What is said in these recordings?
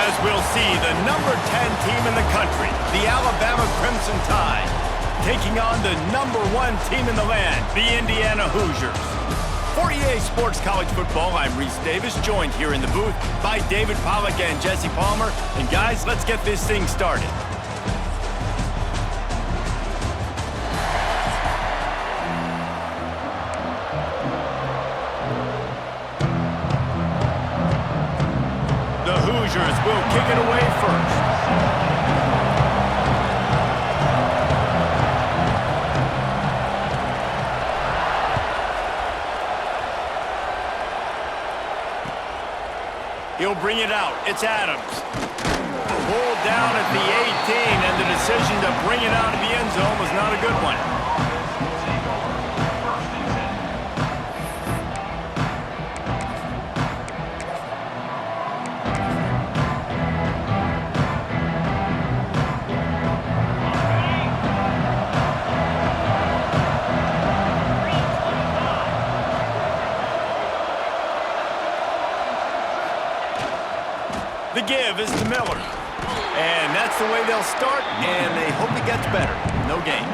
as we'll see the number 10 team in the country, the Alabama Crimson Tide, taking on the number 1 team in the land, the Indiana Hoosiers. For EA Sports College Football, I'm Reese Davis, joined here in the booth by David Pollack and Jesse Palmer. And guys, let's get this thing started. The Hoosiers will kick it away first. He'll bring it out. It's Adams. Pulled down at the 18, and the decision to bring it out of the end zone was not a good one. The give is to Miller. And that's the way they'll start, and they hope he gets better. No gain.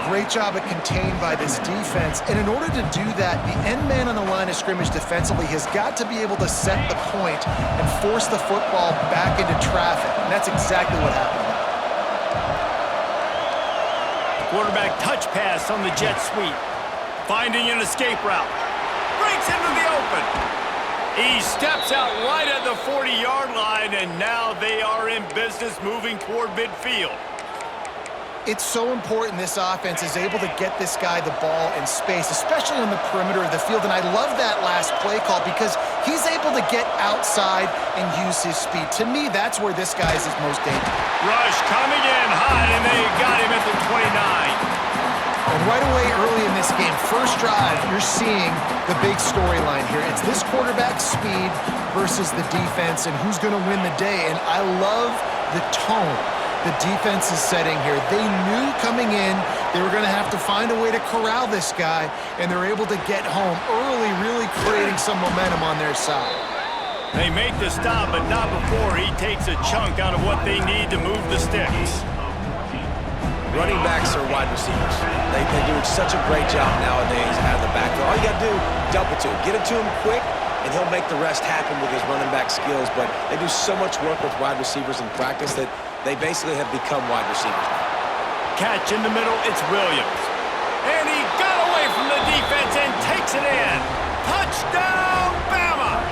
Great job at contained by this defense. And in order to do that, the end man on the line of scrimmage defensively has got to be able to set the point and force the football back into traffic. And that's exactly what happened. Quarterback touch pass on the jet sweep. Finding an escape route. Breaks into the open. He steps out right at the 40-yard line, and now they are in business moving toward midfield. It's so important this offense is able to get this guy the ball in space, especially on the perimeter of the field. And I love that last play call because he's able to get outside and use his speed. To me, that's where this guy is his most dangerous. Rush coming in hot, and they got him at the 29. And right away early in this game, first drive, you're seeing the big storyline here. It's this quarterback's speed versus the defense and who's going to win the day. And I love the tone the defense is setting here. They knew coming in they were going to have to find a way to corral this guy, and they're able to get home early, really creating some momentum on their side. They make the stop, but not before he takes a chunk out of what they need to move the sticks. Running backs are wide receivers. They're doing such a great job nowadays out of the backfield. All you got to do, dump it to him. Get it to him quick, and he'll make the rest happen with his running back skills. But they do so much work with wide receivers in practice that they basically have become wide receivers now. Catch in the middle, it's Williams. And he got away from the defense and takes it in. Touchdown, Bama!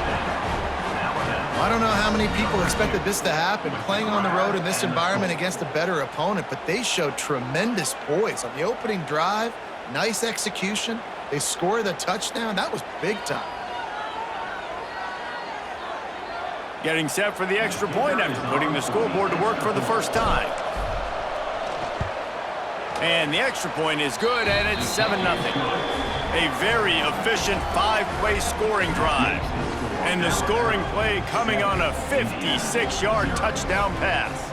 I don't know how many people expected this to happen, playing on the road in this environment against a better opponent, but they showed tremendous poise on the opening drive. Nice execution. They score the touchdown. That was big time. Getting set for the extra point after putting the scoreboard to work for the first time. And the extra point is good, and it's 7-0. A very efficient 5-play scoring drive. And the scoring play coming on a 56-yard touchdown pass.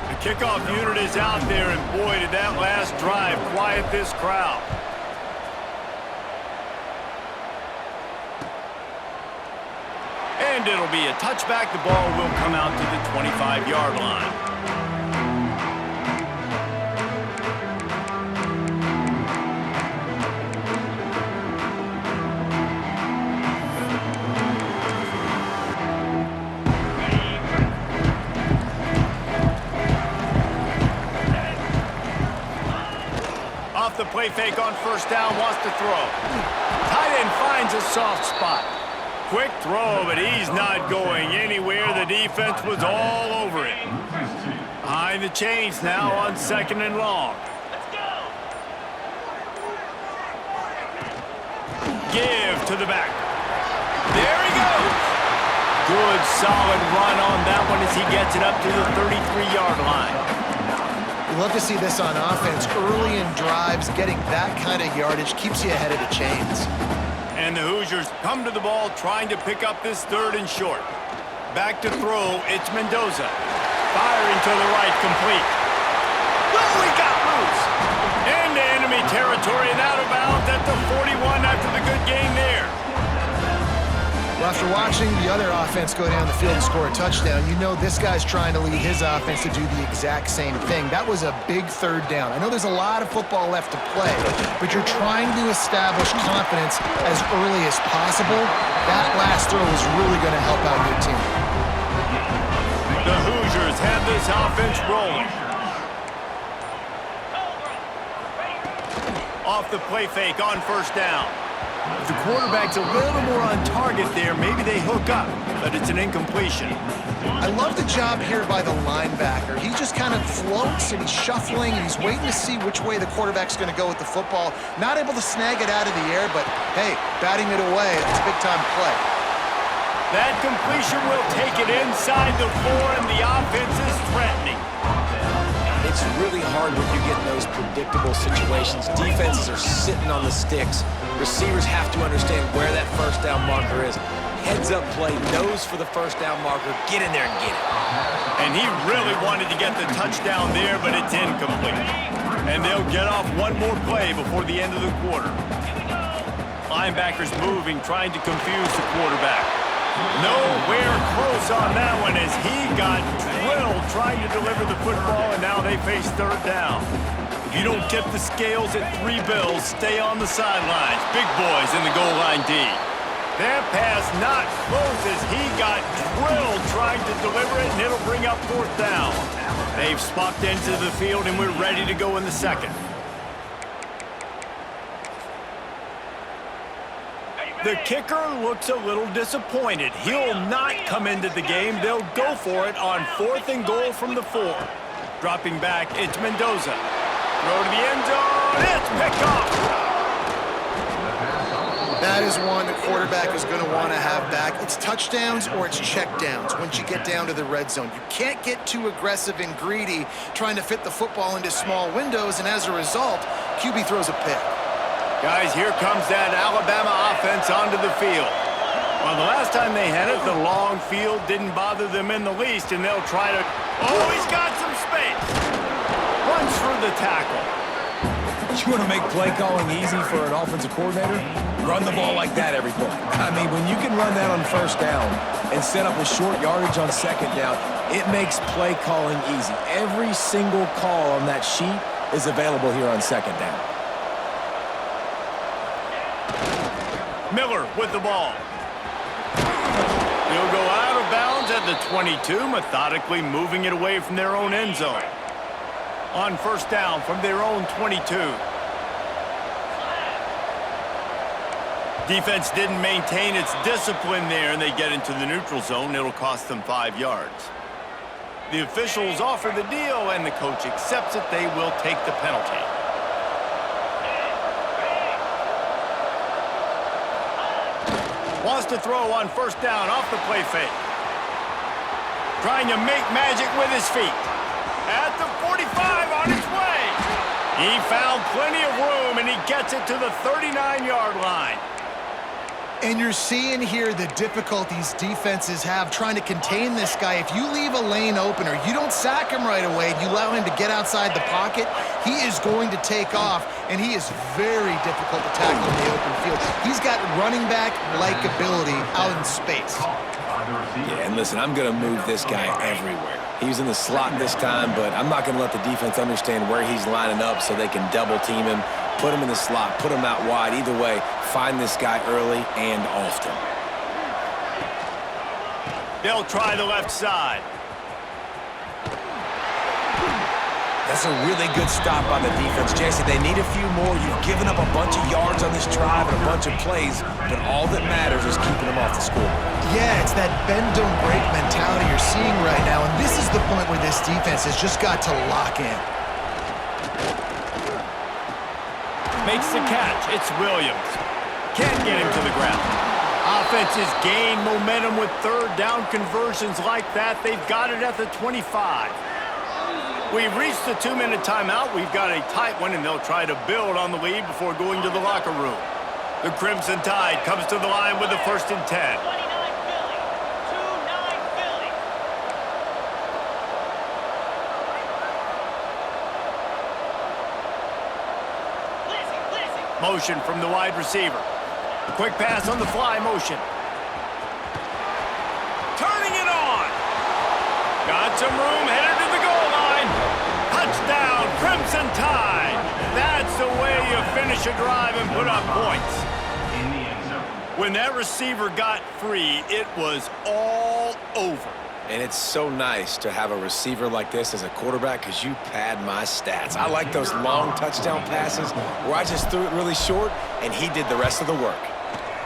The kickoff unit is out there, and boy, did that last drive quiet this crowd. And it'll be a touchback. The ball will come out to the 25-yard line. Off the play fake on first down, wants to throw. Tight end finds a soft spot. Quick throw, but he's not going anywhere. The defense was all over it. Behind the chains now on 2nd and long. Give to the back. There he goes. Good solid run on that one as he gets it up to the 33-yard line. You love to see this on offense. Early in drives, getting that kind of yardage keeps you ahead of the chains. And the Hoosiers come to the ball trying to pick up this 3rd and short. Back to throw, it's Mendoza. Firing to the right, complete. Oh, he got territory and out of bounds at the 41 after the good gain there. Well, after watching the other offense go down the field and score a touchdown, you know this guy's trying to lead his offense to do the exact same thing. That was a big third down. I know there's a lot of football left to play, but you're trying to establish confidence as early as possible. That last throw is really going to help out your team. The Hoosiers have this offense rolling. Off the play fake on first down. If the quarterback's a little more on target there, maybe they hook up, but it's an incompletion. I love the job here by the linebacker. He just kind of floats and he's shuffling and he's waiting to see which way the quarterback's going to go with the football. Not able to snag it out of the air, but hey, batting it away, it's a big-time play. That completion will take it inside the 4, and the offense is threatening. It's really hard when you get in those predictable situations. Defenses are sitting on the sticks. Receivers have to understand where that first down marker is. Heads up play, nose for the first down marker. Get in there and get it. And he really wanted to get the touchdown there, but it's incomplete. And they'll get off one more play before the end of the quarter. Linebackers moving, trying to confuse the quarterback. Nowhere close on that one as he got drilled trying to deliver the football, and now they face third down. If you don't tip the scales at 3 bills, stay on the sidelines. Big boys in the goal line D. That pass not close as he got drilled trying to deliver it, and it'll bring up fourth down. They've swapped into the field, and we're ready to go in the second. The kicker looks a little disappointed. He'll not come into the game. They'll go for it on 4th and goal from the 4. Dropping back, it's Mendoza. Throw to the end zone. It's picked off. That is one the quarterback is going to want to have back. It's touchdowns or it's checkdowns once you get down to the red zone. You can't get too aggressive and greedy trying to fit the football into small windows, and as a result, QB throws a pick. Guys, here comes that Alabama offense onto the field. Well, the last time they had it, the long field didn't bother them in the least, and they'll try to... Oh, he's got some space. Runs through the tackle. You want to make play calling easy for an offensive coordinator? Run the ball like that every play. I mean, when you can run that on first down and set up a short yardage on second down, it makes play calling easy. Every single call on that sheet is available here on second down. Miller with the ball. He'll go out of bounds at the 22, methodically moving it away from their own end zone. On first down from their own 22. Defense didn't maintain its discipline there, and they get into the neutral zone. It'll cost them 5 yards. The officials offer the deal, and the coach accepts it. They will take the penalty. Wants to throw on first down off the play fake. Trying to make magic with his feet. At the 45 on his way. He found plenty of room, and he gets it to the 39-yard line. And you're seeing here the difficulties defenses have trying to contain this guy. If you leave a lane open or you don't sack him right away and you allow him to get outside the pocket, he is going to take off, and he is very difficult to tackle in the open field. He's got running back-like ability out in space. Yeah, and listen, I'm going to move this guy everywhere. He's in the slot this time, but I'm not going to let the defense understand where he's lining up so they can double team him, put him in the slot, put him out wide. Either way, find this guy early and often. They'll try the left side. That's a really good stop by the defense, Jesse. They need a few more. You've given up a bunch of yards on this drive and a bunch of plays, but all that matters is keeping them off the scoreboard. Yeah, it's that bend-don't-break mentality you're seeing right now, and this is the point where this defense has just got to lock in. Makes the catch. It's Williams. Can't get him to the ground. Offenses gain momentum with third down conversions like that. They've got it at the 25. We've reached the 2-minute timeout. We've got a tight one, and they'll try to build on the lead before going to the locker room. The Crimson Tide comes to the line with the 1st and 10. Motion from the wide receiver. Quick pass on the fly motion. Turning it on. Got some room, headed to the goal line. Touchdown, Crimson Tide. That's the way you finish a drive and put up points. When that receiver got free, it was all over. And it's so nice to have a receiver like this as a quarterback because you pad my stats. I like those long touchdown passes where I just threw it really short and he did the rest of the work.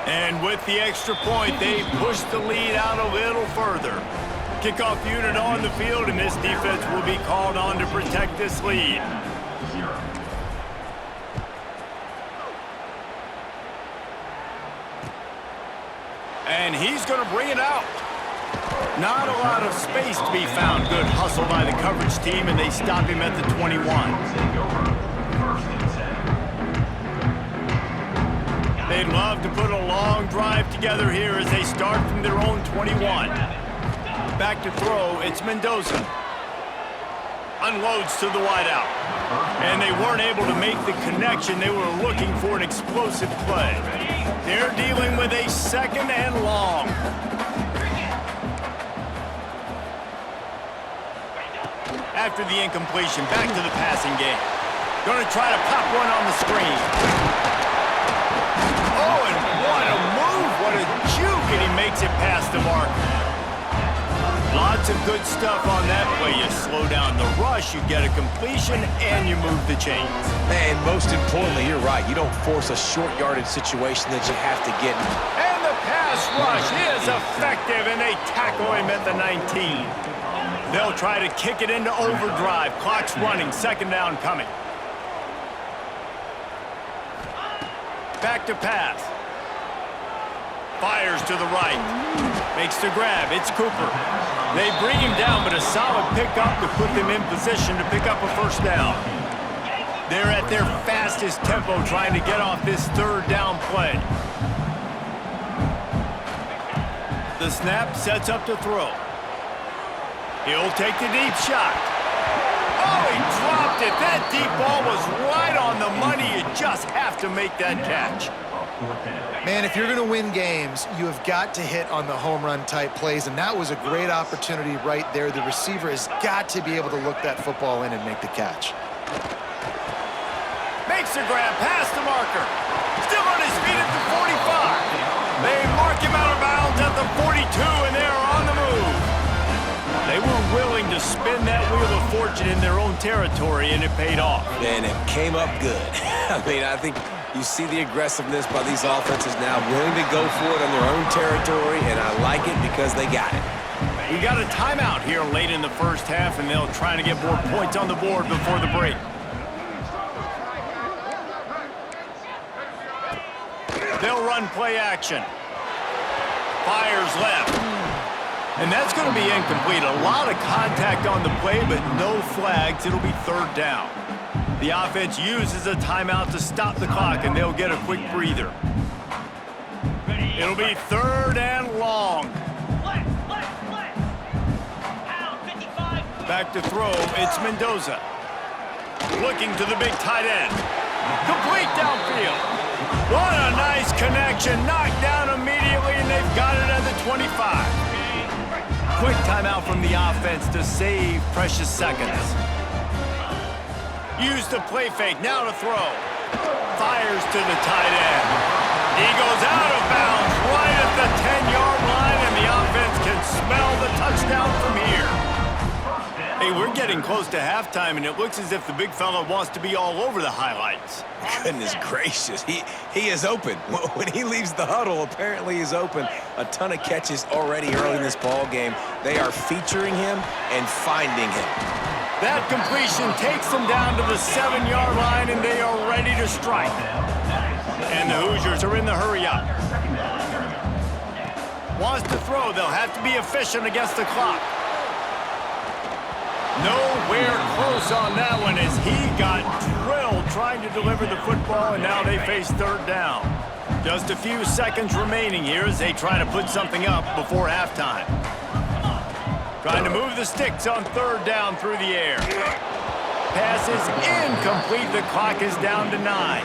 And with the extra point, they pushed the lead out a little further. Kickoff unit on the field, and this defense will be called on to protect this lead. And he's going to bring it out. Not a lot of space to be found. Good hustle by the coverage team, and they stop him at the 21. They'd love to put a long drive together here as they start from their own 21. Back to throw, it's Mendoza. Unloads to the wideout. And they weren't able to make the connection. They were looking for an explosive play. They're dealing with a second and long. After the incompletion, back to the passing game. Going to try to pop one on the screen. Oh, and what a move. What a juke, and he makes it past the mark. Lots of good stuff on that play. You slow down the rush, you get a completion, and you move the chains. And most importantly, you're right. You don't force a short yardage situation that you have to get. And the pass rush is effective, and they tackle him at the 19. They'll try to kick it into overdrive. Clock's running, second down coming. Back to pass. Fires to the right. Makes the grab. It's Cooper. They bring him down, but a solid pickup to put them in position to pick up a first down. They're at their fastest tempo trying to get off this third down play. The snap sets up to throw. He'll take the deep shot. Oh, he dropped it. That deep ball was right on the money. You just have to make that catch. Man, if you're going to win games, you have got to hit on the home run type plays, and that was a great opportunity right there. The receiver has got to be able to look that football in and make the catch. Makes the grab past the marker. Still on his feet at the 45. They mark him out of bounds at the 42, and they are on the move. They were willing to spin that wheel of fortune in their own territory, and it paid off. And it came up good. I mean, I think you see the aggressiveness by these offenses now, willing to go for it on their own territory, and I like it because they got it. We got a timeout here late in the first half, and they'll try to get more points on the board before the break. They'll run play action. Fires left. And that's going to be incomplete. A lot of contact on the play, but no flags. It'll be third down. The offense uses a timeout to stop the clock, and they'll get a quick breather. It'll be third and long. Back to throw, it's Mendoza. Looking to the big tight end. Complete downfield. What a nice connection. Knocked down immediately, and they've got it at the 25. Quick timeout from the offense to save precious seconds. Use the play fake, now to throw. Fires to the tight end. He goes out of bounds right at the 10-yard line, and the offense can smell the touchdown from here. Hey, we're getting close to halftime, and it looks as if the big fella wants to be all over the highlights. Goodness gracious, he is open. When he leaves the huddle, apparently he's open. A ton of catches already early in this ball game. They are featuring him and finding him. That completion takes them down to the 7-yard line, and they are ready to strike. And the Hoosiers are in the hurry-up. Wants to throw. They'll have to be efficient against the clock. Nowhere close on that one as he got drilled trying to deliver the football, and now they face third down. Just a few seconds remaining here as they try to put something up before halftime. Trying to move the sticks on third down through the air. Pass is incomplete. The clock is down to 9.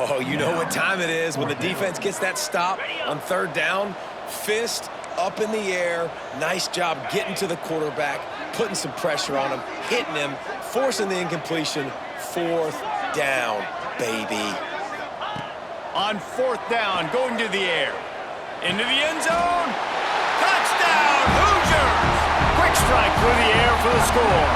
Oh, you know what time it is. When the defense gets that stop on third down, fist up in the air. Nice job getting to the quarterback, putting some pressure on him, hitting him, forcing the incompletion. Fourth down, baby. On fourth down, going to the air. Into the end zone. Touchdown, Hoosiers! Quick strike through the air for the score.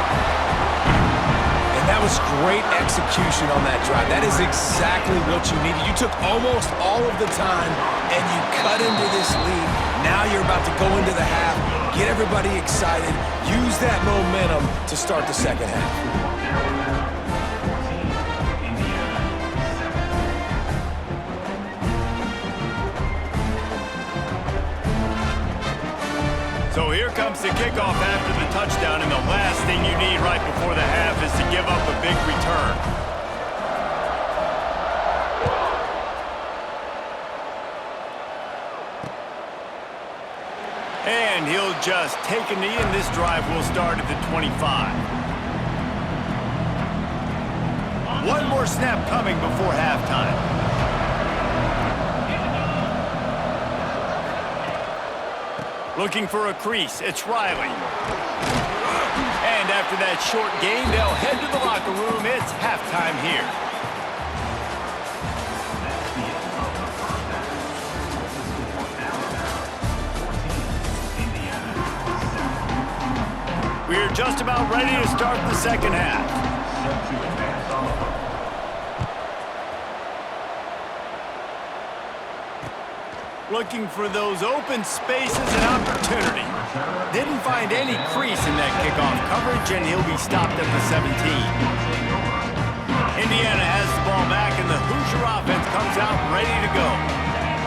And that was great execution on that drive. That is exactly what you needed. You took almost all of the time, and you cut into this lead. Now you're about to go into the half, get everybody excited, use that momentum to start the second half. So here comes the kickoff after the touchdown, and the last thing you need right before the half is to give up a big return. And he'll just take a knee, and this drive will start at the 25. One more snap coming before halftime. Looking for a crease, it's Riley. And after that short gain, they'll head to the locker room. It's halftime here. We're just about ready to start the second half. Looking for those open spaces and opportunity. Didn't find any crease in that kickoff coverage, and he'll be stopped at the 17. Indiana has the ball back, and the Hoosier offense comes out ready to go.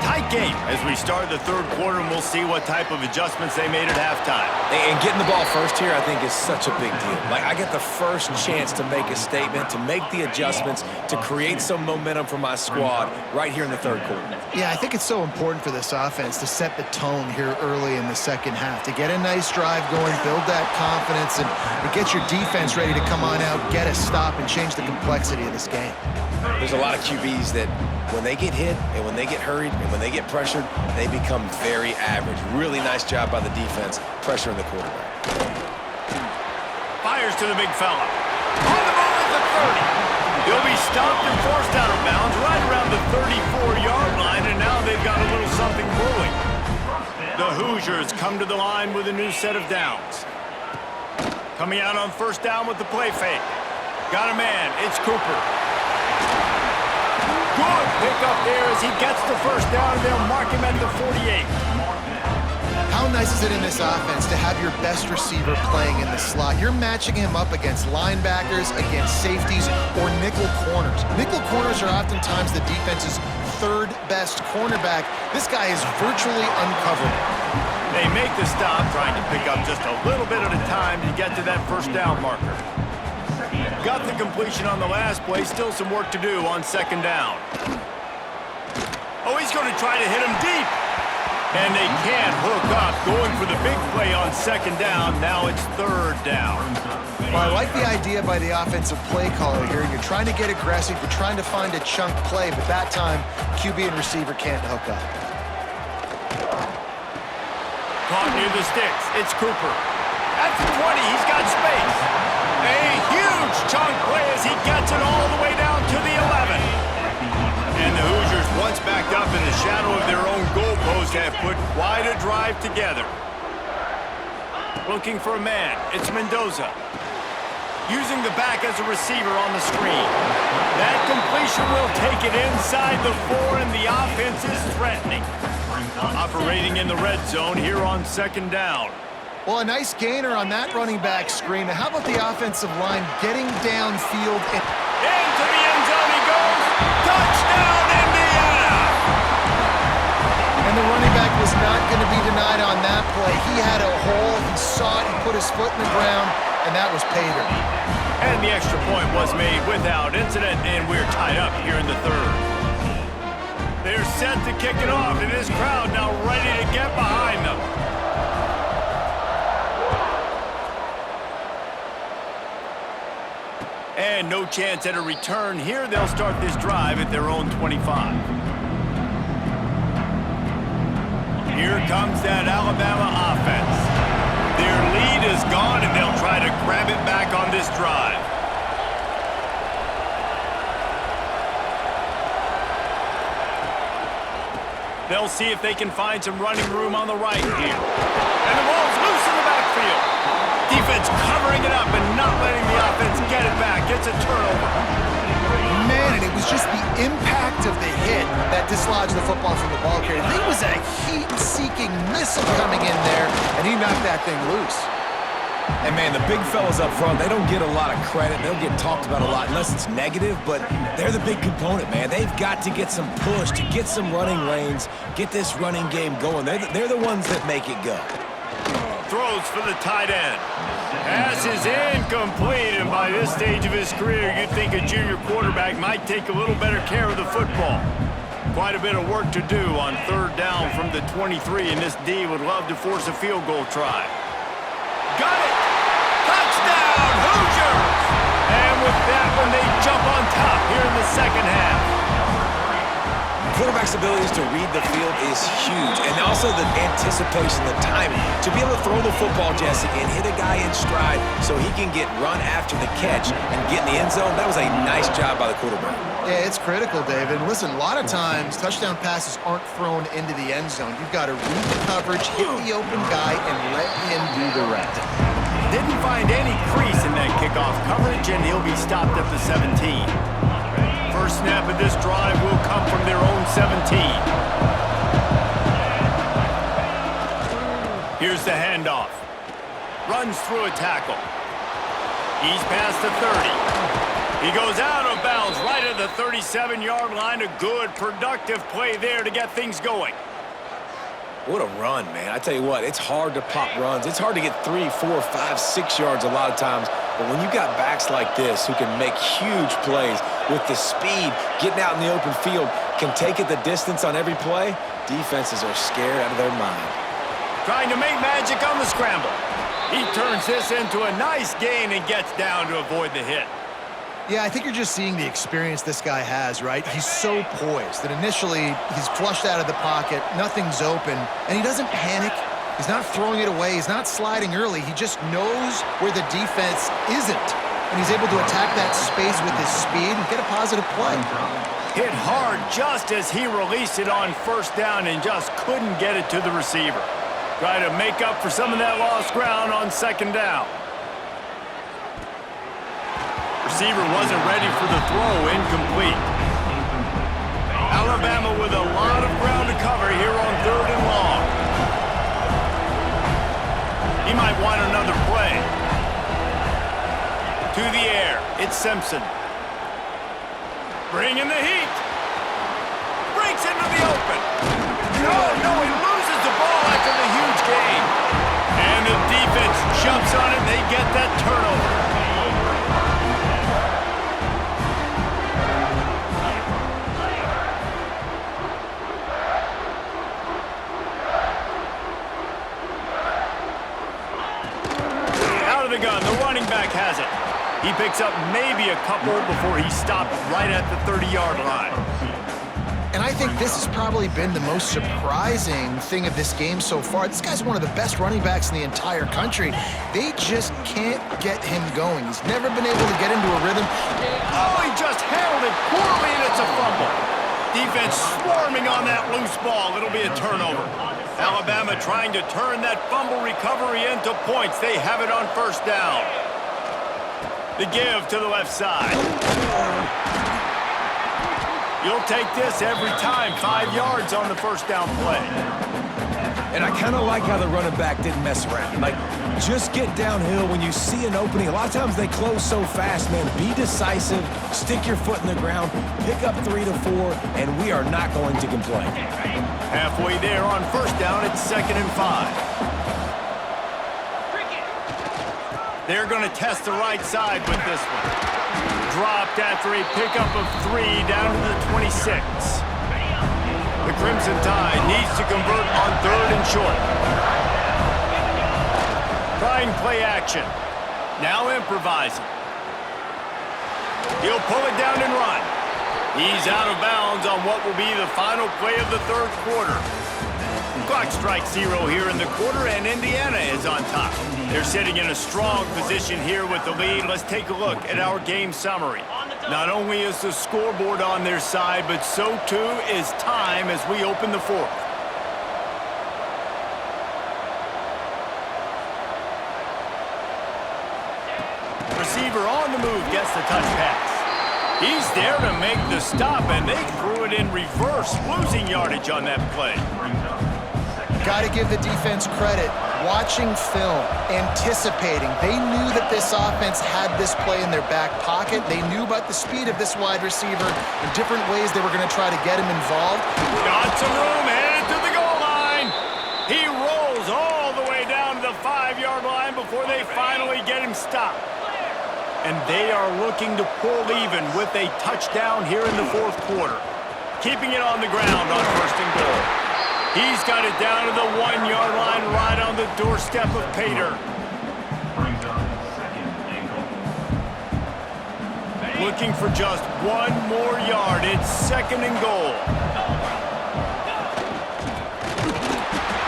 Tight game as we start the third quarter, and we'll see what type of adjustments they made at halftime. And getting the ball first here, I think, is such a big deal. Like, I get the first chance to make a statement, to make the adjustments, to create some momentum for my squad right here in the third quarter. Yeah, I think it's so important for this offense to set the tone here early in the second half, to get a nice drive going, build that confidence, and get your defense ready to come on out, get a stop, and change the complexity of this game. There's a lot of QBs that when they get hit and when they get hurried and when they get pressured, they become very average. Really nice job by the defense pressuring the quarterback. Fires to the big fella. On the ball at the 30. He'll be stopped and forced out of bounds right around the 34-yard line, and now they've got a little something brewing. The Hoosiers come to the line with a new set of downs. Coming out on first down with the play fake. Got a man. It's Cooper. Good pick up there as he gets the first down, and they'll mark him at the 48. How nice is it in this offense to have your best receiver playing in the slot? You're matching him up against linebackers, against safeties, or nickel corners. Nickel corners are oftentimes the defense's third best cornerback. This guy is virtually uncoverable. They make the stop, trying to pick up just a little bit at a time to get to that first down marker. Got the completion on the last play, still some work to do on second down. Oh, he's going to try to hit him deep. And they can't hook up, going for the big play on second down. Now it's third down. Well, I like the idea by the offensive play caller here. You're trying to get aggressive, you're trying to find a chunk play, but that time, QB and receiver can't hook up. Caught near the sticks, it's Cooper. At the 20, he's got space. A huge chunk play as he gets it all the way down to the 11. And the Hoosiers, once backed up in the shadow of their own goalpost, have put quite a drive together. Looking for a man, it's Mendoza. Using the back as a receiver on the screen. That completion will take it inside the 4, and the offense is threatening. Operating in the red zone here on second down. Well, a nice gainer on that running back screen. Now, how about the offensive line getting downfield? Into the end zone he goes. Touchdown, Indiana! And the running back was not going to be denied on that play. He had a hole. He saw it. He put his foot in the ground, and that was pay dirt. And the extra point was made without incident, and we're tied up here in the third. They're set to kick it off, and this crowd now ready to get behind them. And no chance at a return here. They'll start this drive at their own 25. Here comes that Alabama offense. Their lead is gone, and they'll try to grab it back on this drive. They'll see if they can find some running room on the right here. And the ball's loose in the backfield. Defense covering it up and not letting the offense get it back. It's a turnover. Man, and it was just the impact of the hit that dislodged the football from the ball carrier. There was a heat-seeking missile coming in there, and he knocked that thing loose. And, man, the big fellas up front, they don't get a lot of credit. They'll get talked about a lot unless it's negative, but they're the big component, man. They've got to get some push, to get some running lanes, get this running game going. They're the ones that make it go. Throws for the tight end. Pass is incomplete, and by this stage of his career, you'd think a junior quarterback might take a little better care of the football. Quite a bit of work to do on third down from the 23, and this D would love to force a field goal try. Got it! Touchdown, Hoosiers! And with that one, they jump on top here in the second half. Quarterback's abilities to read the field is huge, and also the anticipation, the timing. To be able to throw the football, Jesse, and hit a guy in stride so he can get run after the catch and get in the end zone, that was a nice job by the quarterback. Yeah, it's critical, David. Listen, a lot of times, touchdown passes aren't thrown into the end zone. You've got to read the coverage, hit the open guy, and let him do the rest. Didn't find any crease in that kickoff coverage, and he'll be stopped at the 17. First snap of this drive will come from their own 17. Here's the handoff. Runs through a tackle. He's past the 30. He goes out of bounds right at the 37-yard line. A good, productive play there to get things going. What a run, man. I tell you what, it's hard to pop runs. It's hard to get 3, 4, 5, 6 yards a lot of times. But when you got backs like this who can make huge plays with the speed, getting out in the open field, can take it the distance on every play, defenses are scared out of their mind. Trying to make magic on the scramble. He turns this into a nice gain and gets down to avoid the hit. Yeah, I think you're just seeing the experience this guy has, right? He's so poised that initially he's flushed out of the pocket, nothing's open, and he doesn't panic. He's not throwing it away. He's not sliding early. He just knows where the defense isn't, and he's able to attack that space with his speed and get a positive play. Hit hard just as he released it on first down and just couldn't get it to the receiver. Try to make up for some of that lost ground on second down. Receiver wasn't ready for the throw, incomplete. Alabama with a lot of ground to cover here on third and long. He might want another play. To the air, it's Simpson. Bringing the heat. Breaks into the open. No, he loses the ball after the huge gain. And the defense jumps on it, and they get that turnover. The gun, the running back has it. He picks up maybe a couple before he stopped right at the 30-yard line. And I think this has probably been the most surprising thing of this game so far. This guy's one of the best running backs in the entire country. They just can't get him going. He's never been able to get into a rhythm. Oh, he just handled it poorly, and it's a fumble. Defense swarming on that loose ball. It'll be a turnover. Alabama trying to turn that fumble recovery into points. They have it on first down. The give to the left side. You'll take this every time. 5 yards on the first down play. And I kind of like how the running back didn't mess around. Like, just get downhill when you see an opening. A lot of times they close so fast, man. Be decisive, stick your foot in the ground, pick up 3 to 4, and we are not going to complain. Halfway there on first down, it's 2nd and 5. They're going to test the right side with this one. Dropped after a pickup of 3 down to the 26. The Crimson Tide needs to convert on 3rd and short. Trying play action. Now improvising. He'll pull it down and run. He's out of bounds on what will be the final play of the third quarter. Clock strikes 0 here in the quarter, and Indiana is on top. They're sitting in a strong position here with the lead. Let's take a look at our game summary. Not only is the scoreboard on their side, but so too is time as we open the fourth. Receiver on the move gets the touch pass. He's there to make the stop, and they threw it in reverse, losing yardage on that play. Got to give the defense credit. Watching film, anticipating. They knew that this offense had this play in their back pocket. They knew about the speed of this wide receiver and different ways they were going to try to get him involved. Got some room, headed to the goal line. He rolls all the way down to the 5-yard line before they finally get him stopped. And they are looking to pull even with a touchdown here in the fourth quarter. Keeping it on the ground on first and goal. He's got it down to the 1-yard line right on the doorstep of Pater. Looking for just one more yard. It's second and goal.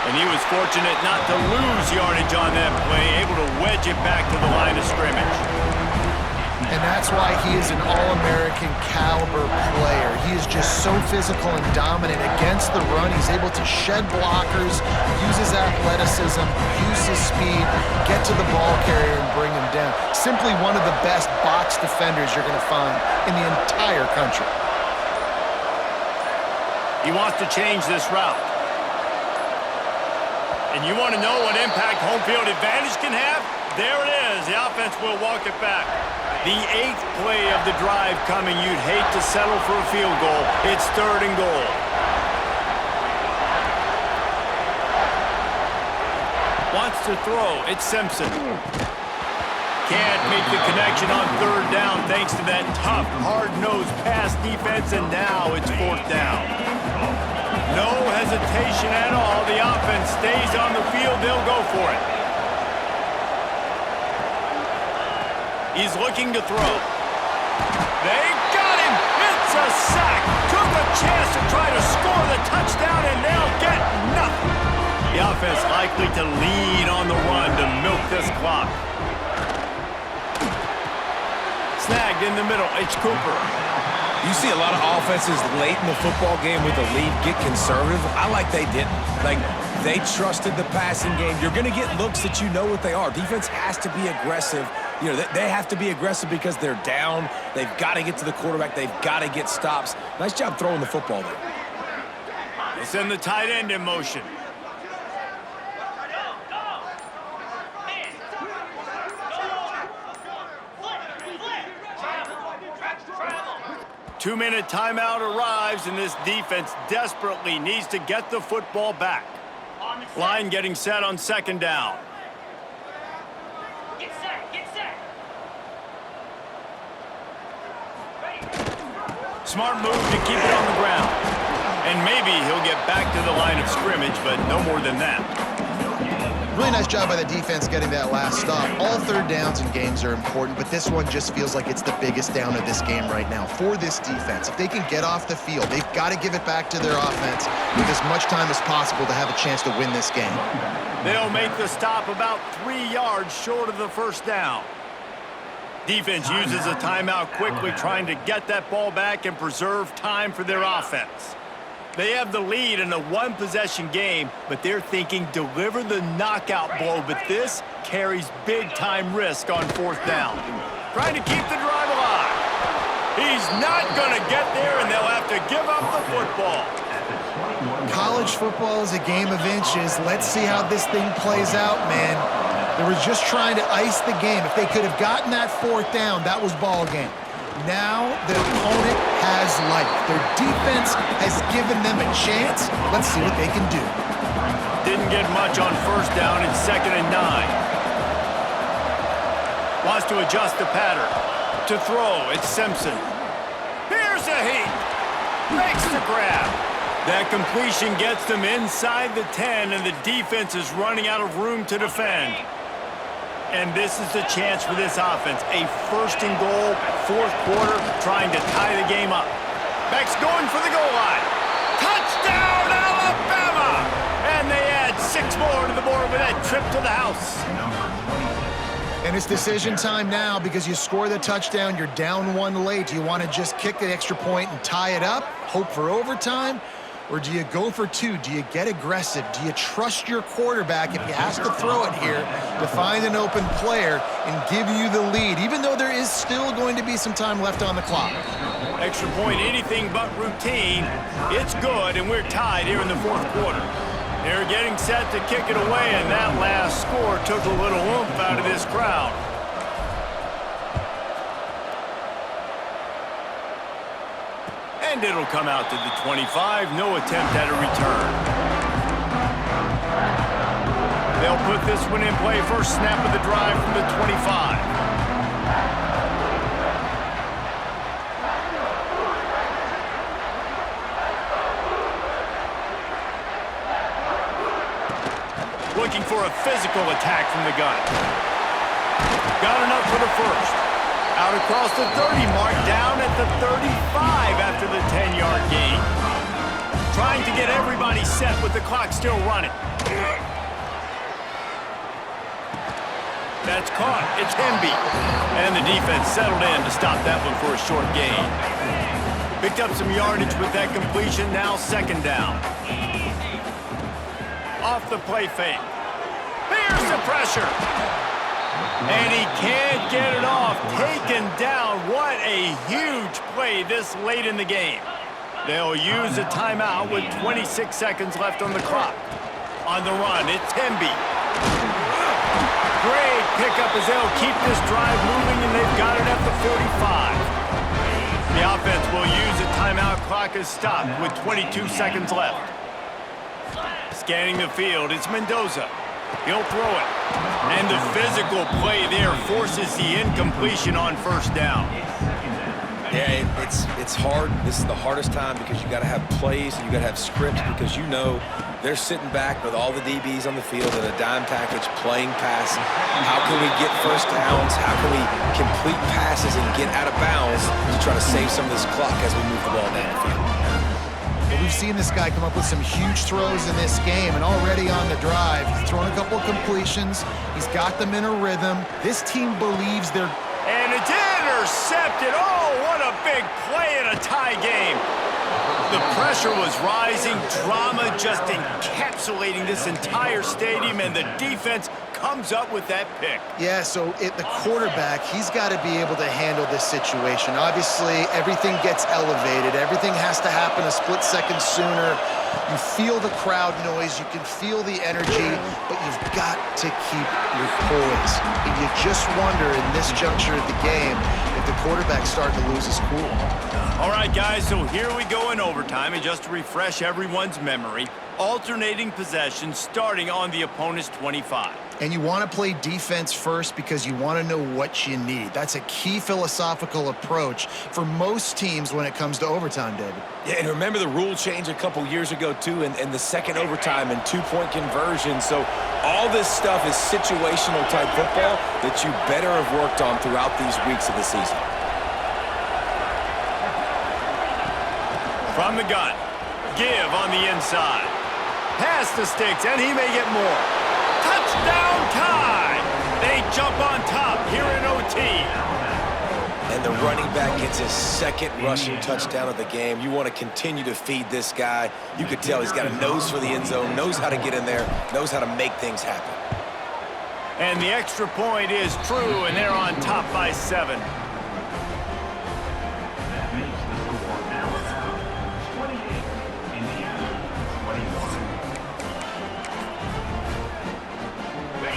And he was fortunate not to lose yardage on that play, able to wedge it back to the line of scrimmage. And that's why he is an All-American caliber player. He is just so physical and dominant against the run. He's able to shed blockers, use his athleticism, use his speed, get to the ball carrier and bring him down. Simply one of the best box defenders you're going to find in the entire country. He wants to change this route. And you want to know what impact home field advantage can have? There it is. The offense will walk it back. The 8th play of the drive coming. You'd hate to settle for a field goal. It's third and goal. Wants to throw. It's Simpson. Can't make the connection on third down thanks to that tough, hard-nosed pass defense, and now it's fourth down. No hesitation at all. The offense stays on the field. They'll go for it. He's looking to throw. They got him. It's a sack. Took a chance to try to score the touchdown, and they'll get nothing. The offense likely to lean on the run to milk this clock. Snagged in the middle. It's Cooper. You see a lot of offenses late in the football game with the lead get conservative. I like they didn't. Like, they trusted the passing game. You're going to get looks that you know what they are. Defense has to be aggressive. You know, they have to be aggressive because they're down. They've got to get to the quarterback. They've got to get stops. Nice job throwing the football there. They send the tight end in motion. Two-minute timeout arrives, and this defense desperately needs to get the football back. Line getting set on second down. Get set, get set. Smart move to keep it on the ground. And maybe he'll get back to the line of scrimmage, but no more than that. Really nice job by the defense getting that last stop. All third downs in games are important, but this one just feels like it's the biggest down of this game right now for this defense. If they can get off the field, they've got to give it back to their offense with as much time as possible to have a chance to win this game. They'll make the stop about 3 yards short of the first down. Defense uses a timeout quickly, trying to get that ball back and preserve time for their offense. They have the lead in a one-possession game, but they're thinking deliver the knockout blow, but this carries big-time risk on fourth down. Trying to keep the drive alive. He's not going to get there, and they'll have to give up the football. College football is a game of inches. Let's see how this thing plays out, man. They were just trying to ice the game. If they could have gotten that fourth down, that was ball game. Now the opponent has life. Their defense has given them a chance. Let's see what they can do. Didn't get much on first down. It's 2nd and 9. Wants to adjust the pattern. To throw, it's Simpson. Here's a heat. Makes the grab. That completion gets them inside the 10, and the defense is running out of room to defend. And this is the chance for this offense. A first and goal, fourth quarter, trying to tie the game up. Beck's going for the goal line. Touchdown, Alabama! And they add 6 more to the board with that trip to the house. And it's decision time now because you score the touchdown, you're down 1 late. Do you want to just kick the extra point and tie it up, hope for overtime? Or do you go for 2? Do you get aggressive? Do you trust your quarterback if he has to throw it here to find an open player and give you the lead, even though there is still going to be some time left on the clock? Extra point, anything but routine. It's good, and we're tied here in the fourth quarter. They're getting set to kick it away, and that last score took a little oomph out of this crowd. And it'll come out to the 25. No attempt at a return. They'll put this one in play. First snap of the drive from the 25. Looking for a physical attack from the gun. Got enough for the first. Out across the 30 mark, down at the 35 after the 10-yard gain. Trying to get everybody set with the clock still running. That's caught. It's Hemby. And the defense settled in to stop that one for a short gain. Picked up some yardage with that completion. Now second down. Off the play fake. There's the pressure. And he can't get it off. Taken down. What a huge play this late in the game. They'll use a timeout with 26 seconds left on the clock. On the run, it's Hemby. Great pickup as they'll keep this drive moving, and they've got it at the 45. The offense will use a timeout. Clock is stopped with 22 seconds left. Scanning the field, it's Mendoza. He'll throw it. And the physical play there forces the incompletion on first down. Yeah, it's hard. This is the hardest time because you got to have plays and you got to have scripts because you know they're sitting back with all the DBs on the field in a dime package playing pass. How can we get first downs? How can we complete passes and get out of bounds to try to save some of this clock as we move the ball down the field? We've seen this guy come up with some huge throws in this game, and already on the drive, he's thrown a couple of completions. He's got them in a rhythm. This team believes they're... And it's intercepted. Oh, what a big play in a tie game. The pressure was rising, drama just encapsulating this entire stadium, and the defense comes up with that pick. Yeah, so the quarterback, he's got to be able to handle this situation. Obviously, everything gets elevated. Everything has to happen a split second sooner. You feel the crowd noise. You can feel the energy, but you've got to keep your poise. And you just wonder in this juncture of the game if the quarterback's starting to lose his cool. All right, guys, so here we go in overtime, and just to refresh everyone's memory, alternating possessions starting on the opponent's 25. And you want to play defense first because you want to know what you need. That's a key philosophical approach for most teams when it comes to overtime, David. Yeah, and remember the rule change a couple years ago, too, and the second overtime and two-point conversion. So all this stuff is situational type football that you better have worked on throughout these weeks of the season. From the gun, give on the inside. Pass the sticks, and he may get more. Touchdown tie! They jump on top here in OT. And the running back gets his second rushing touchdown of the game. You want to continue to feed this guy. You could tell he's got a nose for the end zone, knows how to get in there, knows how to make things happen. And the extra point is true, and they're on top by 7.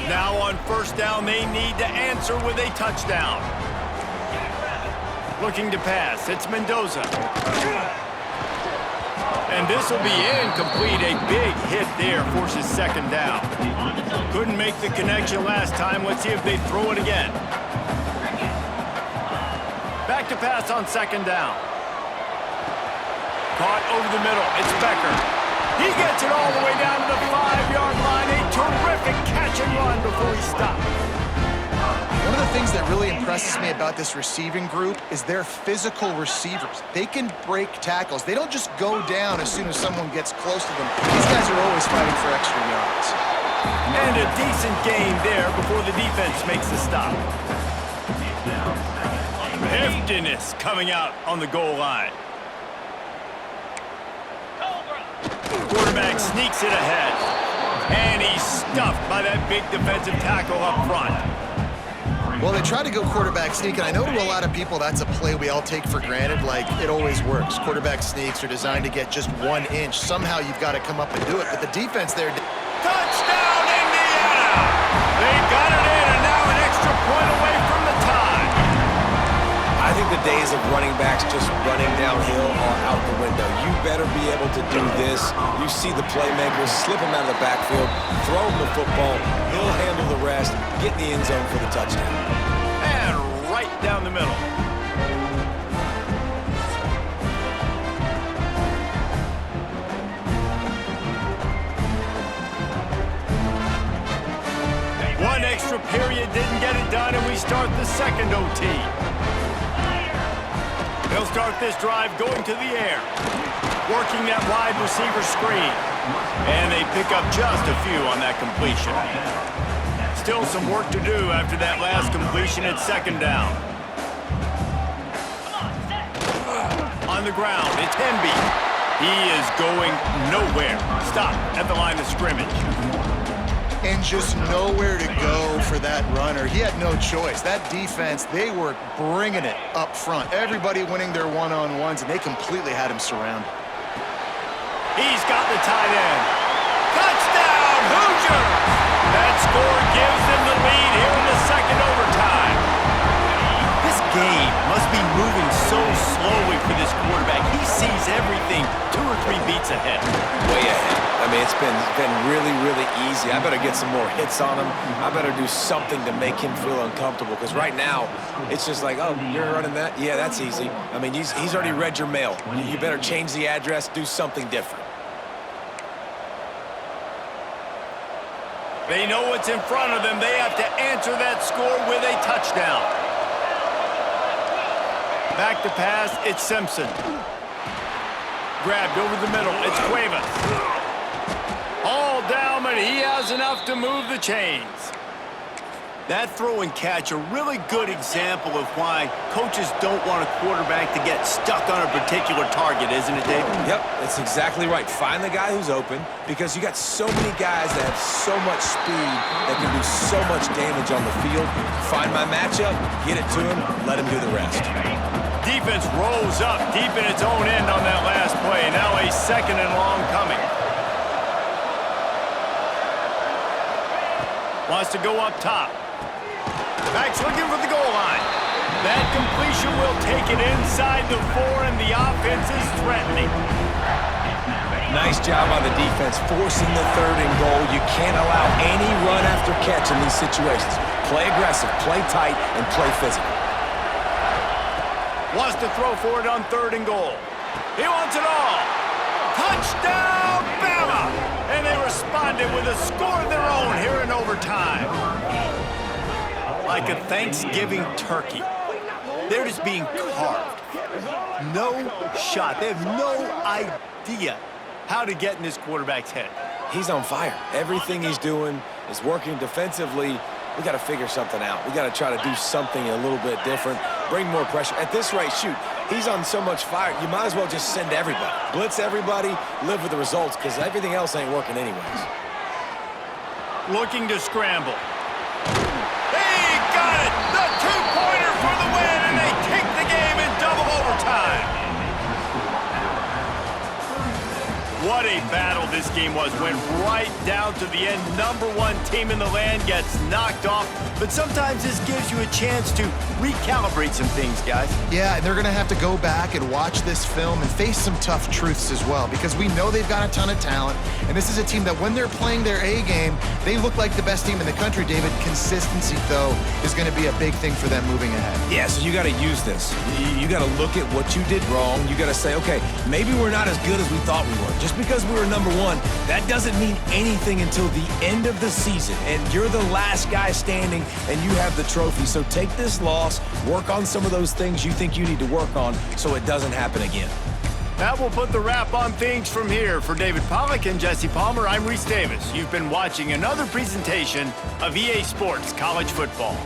Now on first down, they need to answer with a touchdown. Looking to pass, it's Mendoza. And this will be incomplete. A big hit there forces second down. Couldn't make the connection last time. Let's see if they throw it again. Back to pass on second down. Caught over the middle. It's Becker. He gets it all the way down to the 5-yard line. A terrific catch and run before he stopped. One of the things that really impresses me about this receiving group is their physical receivers. They can break tackles. They don't just go down as soon as someone gets close to them. These guys are always fighting for extra yards. And a decent gain there before the defense makes the stop. Heftiness coming out on the goal line. Quarterback sneaks it ahead. And he's stuffed by that big defensive tackle up front. Well, they try to go quarterback sneak, and I know to a lot of people that's a play we all take for granted, like it always works. Quarterback sneaks are designed to get just 1 inch. Somehow you've got to come up and do it, but the defense there... Touchdown, Indiana! They got it in, and now an extra point away from the tie. I think the days of running backs just running downhill are out the window. You better be able to do this. You see the playmakers, slip him out of the backfield, throw him the football, he'll handle the rest, get in the end zone for the touchdown. And right down the middle. One extra period didn't get it done, and we start the second OT. They'll start this drive going to the air, working that wide receiver screen. And they pick up just a few on that completion. Still some work to do after that last completion at second down. On the ground, it's Hemby. He is going nowhere. Stop at the line of scrimmage. And just nowhere to go for that runner. He had no choice. That defense, they were bringing it up front. Everybody winning their one-on-ones, and they completely had him surrounded. He's got the tight end. Touchdown, Hoosiers! That score gives them the lead here in the second overtime. This game must be moving so slowly for this quarterback. He sees everything 2 or 3 beats ahead. Way ahead. I mean, it's been really, really easy. I better get some more hits on him. I better do something to make him feel uncomfortable, because right now, it's just like, oh, you're running that? Yeah, that's easy. I mean, he's already read your mail. You better change the address, do something different. They know what's in front of them. They have to answer that score with a touchdown. Back to pass, it's Simpson. Grabbed over the middle, it's Cuevas. All down, but he has enough to move the chains. That throw and catch, a really good example of why coaches don't want a quarterback to get stuck on a particular target, isn't it, David? Yep, that's exactly right. Find the guy who's open, because you got so many guys that have so much speed that can do so much damage on the field. Find my matchup, get it to him, let him do the rest. Defense rolls up deep in its own end on that last play. Now a second and long coming. Wants to go up top. Back's looking for the goal line. That completion will take it inside the 4, and the offense is threatening. Nice job on the defense, forcing the 3rd and goal. You can't allow any run after catch in these situations. Play aggressive, play tight, and play physical. Wants to throw for it on 3rd and goal. He wants it all. Touchdown, Bama! And they responded with a score of their own here in overtime. Like a Thanksgiving turkey. They're just being carved. No shot. They have no idea how to get in this quarterback's head. He's on fire. Everything he's doing is working defensively. We got to figure something out. We got to try to do something a little bit different. Bring more pressure. At this rate, shoot, he's on so much fire, you might as well just send everybody. Blitz everybody, live with the results, because everything else ain't working anyways. Looking to scramble. He got it! The 2-pointer for the win, and they kick the game in double overtime. What a battle this game was. Went right down to the end. #1 team in the land gets knocked off. But sometimes this gives you a chance to recalibrate some things, guys. Yeah, and they're going to have to go back and watch this film and face some tough truths as well, because we know they've got a ton of talent. And this is a team that when they're playing their A game, they look like the best team in the country, David. Consistency, though, is going to be a big thing for them moving ahead. Yeah, so you got to use this. You got to look at what you did wrong. You got to say, okay, maybe we're not as good as we thought we were. Just because we were #1 won, that doesn't mean anything until the end of the season. And you're the last guy standing, and you have the trophy. So take this loss, work on some of those things you think you need to work on so it doesn't happen again. That will put the wrap on things from here. For David Pollack and Jesse Palmer, I'm Reese Davis. You've been watching another presentation of EA Sports College Football.